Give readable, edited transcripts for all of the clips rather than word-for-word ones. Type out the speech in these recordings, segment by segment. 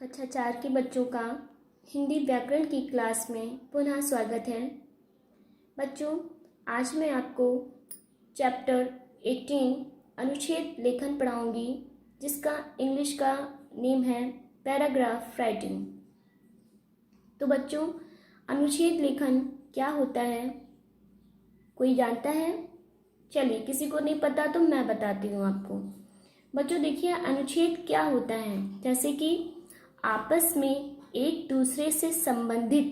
कक्षा 4 के बच्चों का हिंदी व्याकरण की क्लास में पुनः स्वागत है। बच्चों, आज मैं आपको चैप्टर 18 अनुच्छेद लेखन पढ़ाऊंगी, जिसका इंग्लिश का नेम है पैराग्राफ राइटिंग। तो बच्चों, अनुच्छेद लेखन क्या होता है, कोई जानता है? चलिए, किसी को नहीं पता तो मैं बताती हूँ आपको। बच्चों देखिए, अनुच्छेद क्या होता है, जैसे कि आपस में एक दूसरे से संबंधित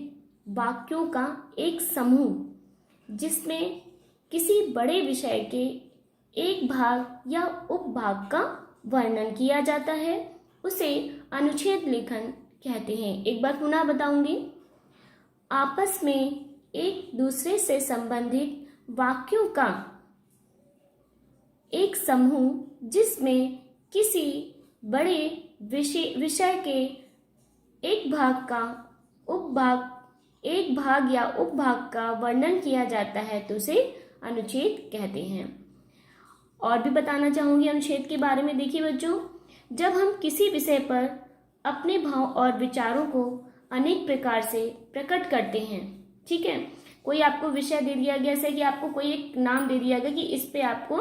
वाक्यों का एक समूह जिसमें किसी बड़े विषय के एक भाग या उपभाग का वर्णन किया जाता है, उसे अनुच्छेद लेखन कहते हैं। एक बार पुनः बताऊंगी। आपस में एक दूसरे से संबंधित वाक्यों का एक समूह जिसमें किसी बड़े विषय के एक भाग या उपभाग का वर्णन किया जाता है, तो उसे अनुच्छेद कहते हैं। और भी बताना चाहूंगी अनुच्छेद के बारे में। देखिए बच्चों, जब हम किसी विषय पर अपने भाव और विचारों को अनेक प्रकार से प्रकट करते हैं, ठीक है, कोई आपको विषय दे दिया गया, जैसे कि आपको कोई एक नाम दे दिया गया कि इस पे आपको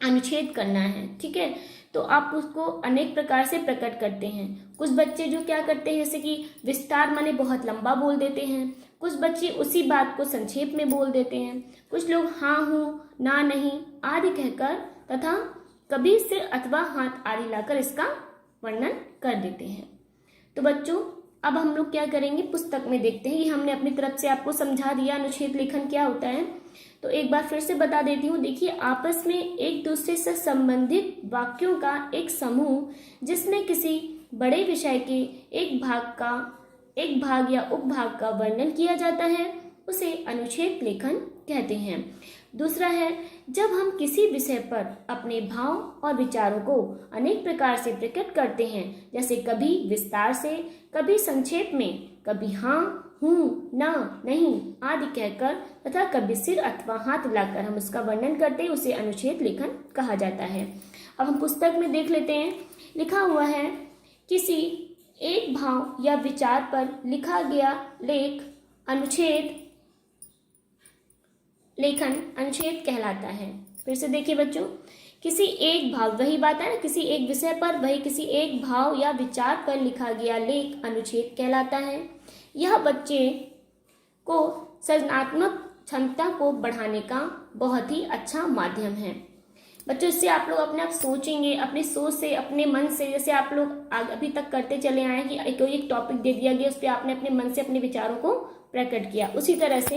अनुच्छेद करना है, ठीक है, तो आप उसको अनेक प्रकार से प्रकट करते हैं। कुछ बच्चे जो क्या करते हैं, जैसे कि विस्तार माने बहुत लंबा बोल देते हैं, कुछ बच्चे उसी बात को संक्षेप में बोल देते हैं, कुछ लोग हाँ हूँ ना नहीं आदि कहकर तथा कभी सिर अथवा हाथ आदि लाकर इसका वर्णन कर देते हैं। तो बच्चों, अब हम लोग क्या करेंगे, पुस्तक में देखते हैं। ये हमने अपनी तरफ से आपको समझा दिया अनुच्छेद लेखन क्या होता है, तो एक बार फिर से बता देती हूँ। देखिए, आपस में एक दूसरे से संबंधित वाक्यों का एक समूह जिसमें किसी बड़े विषय के एक भाग या उपभाग का वर्णन किया जाता है, उसे अनुच्छेद लेखन कहते हैं। दूसरा है, जब हम किसी विषय पर अपने भाव और विचारों को अनेक प्रकार से प्रकट करते हैं, जैसे कभी विस्तार से, कभी संक्षेप में, कभी हाँ हूँ ना नहीं आदि कहकर तथा कभी सिर अथवा हाथ लाकर हम उसका वर्णन करते हैं, उसे अनुच्छेद लेखन कहा जाता है। अब हम पुस्तक में देख लेते हैं। लिखा हुआ है, किसी एक भाव या विचार पर लिखा गया लेख अनुच्छेद लेखन अनुच्छेद कहलाता है। फिर से देखिए बच्चों, किसी एक भाव, वही बात है ना, किसी एक विषय पर वही किसी एक भाव या विचार पर लिखा गया लेख अनुच्छेद कहलाता है। यह बच्चे को सृजनात्मक क्षमता को बढ़ाने का बहुत ही अच्छा माध्यम है। बच्चों, इससे आप लोग अपने आप सोचेंगे, अपनी सोच से, अपने मन से, जैसे आप लोग अभी तक करते चले आए कि कोई एक टॉपिक दे दिया गया, उस पर आपने अपने मन से अपने विचारों को प्रकट किया, उसी तरह से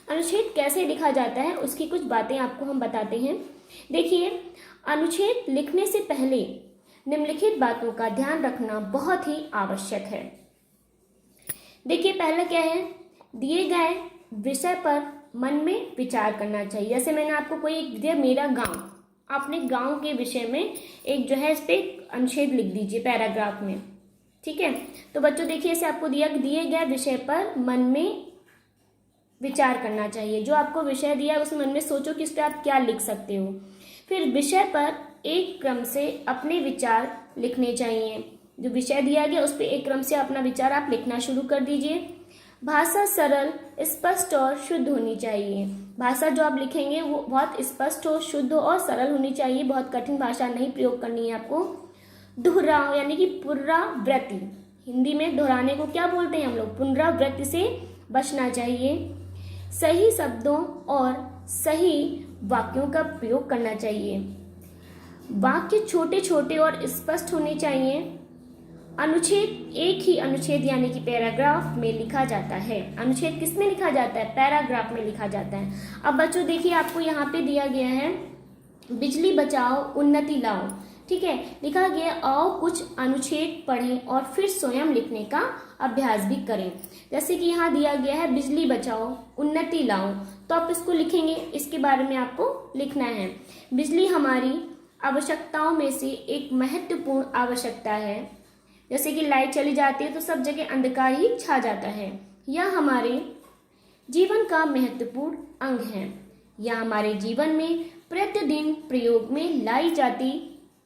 अनुच्छेद कैसे लिखा जाता है उसकी कुछ बातें आपको हम बताते हैं। देखिए, अनुच्छेद लिखने से पहले निम्नलिखित बातों का ध्यान रखना बहुत ही आवश्यक है। देखिए, पहला क्या है, दिए गए विषय पर मन में विचार करना चाहिए। जैसे मैंने आपको कोई एक दिया, मेरा गांव, आपने गांव के विषय में एक जो है इस पे अनुच्छेद लिख दीजिए पैराग्राफ में, ठीक है। तो बच्चों देखिए, इसे आपको दिया, दिए गए विषय पर मन में विचार करना चाहिए। जो आपको विषय दिया उस मन में सोचो कि इस पर आप क्या लिख सकते हो। फिर विषय पर एक क्रम से अपने विचार लिखने चाहिए। जो विषय दिया गया उस पर एक क्रम से अपना विचार आप लिखना शुरू कर दीजिए। भाषा सरल, स्पष्ट और शुद्ध होनी चाहिए। भाषा जो आप लिखेंगे वो बहुत स्पष्ट हो, शुद्ध हो और सरल होनी चाहिए। बहुत कठिन भाषा नहीं प्रयोग करनी है आपको। दोहराव यानी कि पुनरावृत्ति, हिंदी में दोहराने को क्या बोलते हैं हम लोग, पुनरावृत्ति से बचना चाहिए। सही शब्दों और सही वाक्यों का प्रयोग करना चाहिए। वाक्य छोटे छोटे और स्पष्ट होने चाहिए। अनुच्छेद एक ही अनुच्छेद यानी कि पैराग्राफ में लिखा जाता है। अनुच्छेद किस में लिखा जाता है, पैराग्राफ में लिखा जाता है। अब बच्चों देखिए, आपको यहाँ पे दिया गया है, बिजली बचाओ उन्नति लाओ, ठीक है, लिखा गया, आओ कुछ अनुच्छेद पढ़ें और फिर स्वयं लिखने का अभ्यास भी करें। जैसे कि यहाँ दिया गया है, बिजली बचाओ उन्नति लाओ, तो आप इसको लिखेंगे, इसके बारे में आपको लिखना है। बिजली हमारी आवश्यकताओं में से एक महत्वपूर्ण आवश्यकता है। जैसे कि लाइट चली जाती है तो सब जगह अंधकार ही छा जाता है। यह हमारे जीवन का महत्वपूर्ण अंग है। यह हमारे जीवन में प्रतिदिन प्रयोग में लाई जाती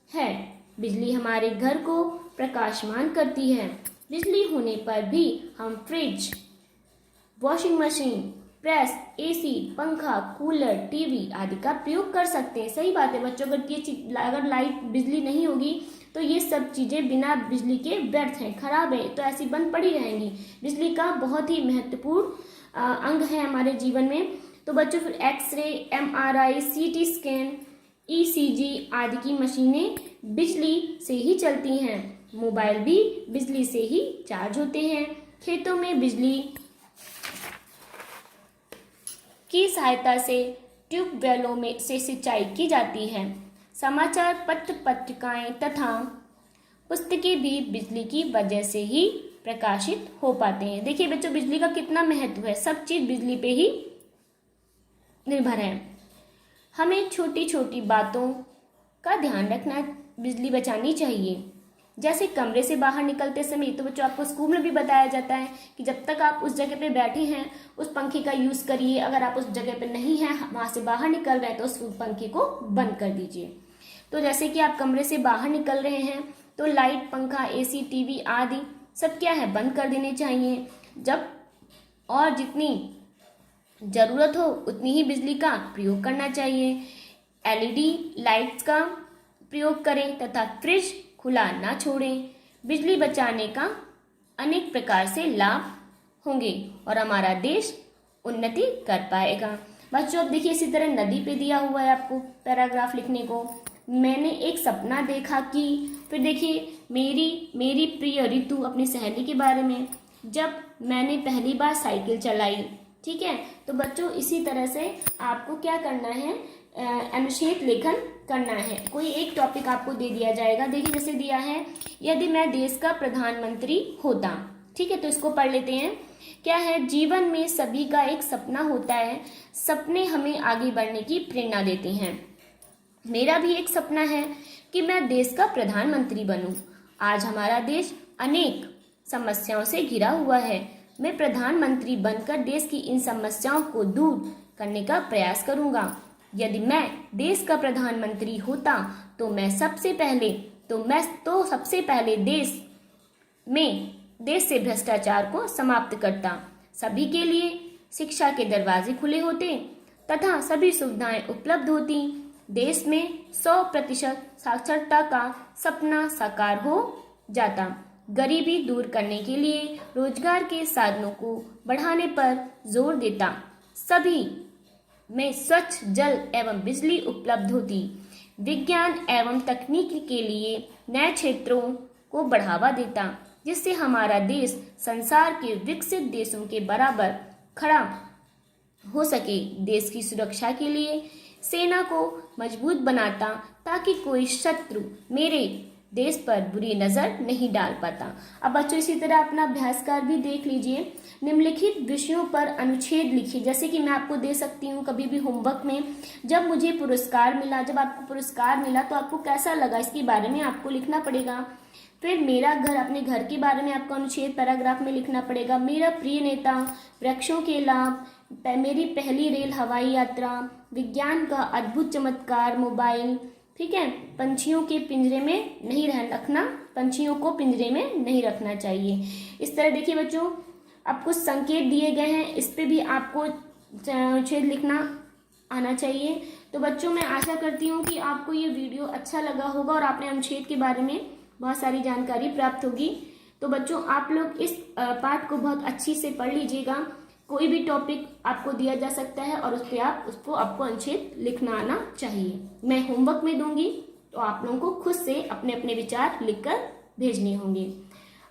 है। बिजली हमारे घर को प्रकाशमान करती है। बिजली होने पर भी हम fridge, washing machine, press, AC, पंखा, कूलर, टीवी आदि का प्रयोग कर सकते हैं। सही बात है बच्चों, अगर लाइट बिजली नहीं होगी तो ये सब चीज़ें बिना बिजली के व्यर्थ हैं, खराब है, तो ऐसी बंद पड़ी रहेंगी। बिजली का बहुत ही महत्वपूर्ण अंग है हमारे जीवन में। तो बच्चों फिर x ray, MRI, CT scan, ECG आदि की मशीनें बिजली से ही चलती हैं। मोबाइल भी बिजली से ही चार्ज होते हैं। खेतों में बिजली की सहायता से ट्यूबवेलों में से सिंचाई की जाती है। समाचार पत्र, पत्रिकाएं तथा पुस्तकें भी बिजली की वजह से ही प्रकाशित हो पाते हैं। देखिए बच्चों, बिजली का कितना महत्व है, सब चीज बिजली पे ही निर्भर है। हमें छोटी छोटी बातों का ध्यान रखना, बिजली बचानी चाहिए। जैसे कमरे से बाहर निकलते समय, तो बच्चों आपको स्कूल में भी बताया जाता है कि जब तक आप उस जगह पे बैठे हैं उस पंखे का यूज करिए, अगर आप उस जगह पे नहीं हैं, वहां से बाहर निकल रहे हैं, तो उस पंखे को बंद कर दीजिए। तो जैसे कि आप कमरे से बाहर निकल रहे हैं तो लाइट, पंखा, एसी, टीवी आदि सब क्या है, बंद कर देने चाहिए। जब और जितनी जरूरत हो उतनी ही बिजली का प्रयोग करना चाहिए। एलईडी लाइट्स का प्रयोग करें तथा फ्रिज खुला ना छोड़ें। बिजली बचाने का अनेक प्रकार से लाभ होंगे और हमारा देश उन्नति कर पाएगा। बच्चों अब देखिए, इसी तरह नदी पे दिया हुआ है आपको पैराग्राफ लिखने को। मैंने एक सपना देखा कि, फिर देखिए मेरी प्रिय ऋतु, अपनी सहेली के बारे में, जब मैंने पहली बार साइकिल चलाई। ठीक है, तो बच्चों इसी तरह से आपको क्या करना है, अनुच्छेद लेखन करना है। कोई एक टॉपिक आपको दे दिया जाएगा। देखिए जैसे दिया है, यदि मैं देश का प्रधानमंत्री होता। ठीक है, तो इसको पढ़ लेते हैं। क्या है, जीवन में सभी का एक सपना होता है। सपने हमें आगे बढ़ने की प्रेरणा देते हैं। मेरा भी एक सपना है कि मैं देश का प्रधानमंत्री बनूं। आज हमारा देश अनेक समस्याओं से घिरा हुआ है। मैं प्रधानमंत्री बनकर देश की इन समस्याओं को दूर करने का प्रयास करूंगा। यदि मैं देश का प्रधानमंत्री होता तो सबसे पहले देश से भ्रष्टाचार को समाप्त करता। सभी के लिए शिक्षा के दरवाजे खुले होते तथा सभी सुविधाएं उपलब्ध होती। देश में 100% साक्षरता का सपना साकार हो जाता। गरीबी दूर करने के लिए रोजगार के साधनों को बढ़ाने पर जोर देता। सभी में स्वच्छ जल एवं बिजली उपलब्ध होती। विज्ञान एवं तकनीक के लिए नए क्षेत्रों को बढ़ावा देता, जिससे हमारा देश संसार के विकसित देशों के बराबर खड़ा हो सके। देश की सुरक्षा के लिए सेना को मजबूत बनाता ताकि कोई शत्रु मेरे देश पर बुरी नजर नहीं डाल पाता। अब बच्चों इसी तरह अपना अभ्यासकार भी देख लीजिए। निम्नलिखित विषयों पर अनुच्छेद लिखिए। जैसे कि मैं आपको दे सकती हूँ कभी भी होमवर्क में, जब मुझे पुरस्कार मिला, जब आपको पुरस्कार मिला तो आपको कैसा लगा, इसके बारे में आपको लिखना पड़ेगा। फिर मेरा घर, अपने घर के बारे में आपको अनुच्छेद पैराग्राफ में लिखना पड़ेगा। मेरा प्रिय नेता, वृक्षों के लाभ, मेरी पहली रेल हवाई यात्रा, विज्ञान का अद्भुत चमत्कार, मोबाइल। ठीक है, पंछियों को पिंजरे में नहीं रखना चाहिए। इस तरह देखिए बच्चों, अब कुछ संकेत दिए गए हैं, इस पे भी आपको अनुच्छेद लिखना आना चाहिए। तो बच्चों मैं आशा करती हूँ कि आपको ये वीडियो अच्छा लगा होगा और आपने अनुच्छेद के बारे में बहुत सारी जानकारी प्राप्त होगी। तो बच्चों आप लोग इस पाठ को बहुत अच्छी से पढ़ लीजिएगा। कोई भी टॉपिक आपको दिया जा सकता है और उस पर आपको अनुच्छेद लिखना आना चाहिए। मैं होमवर्क में दूंगी तो आप लोगों को खुद से अपने अपने विचार लिखकर भेजने होंगे।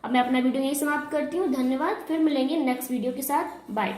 अब मैं अपना वीडियो यही समाप्त करती हूँ। धन्यवाद, फिर मिलेंगे नेक्स्ट वीडियो के साथ। बाय।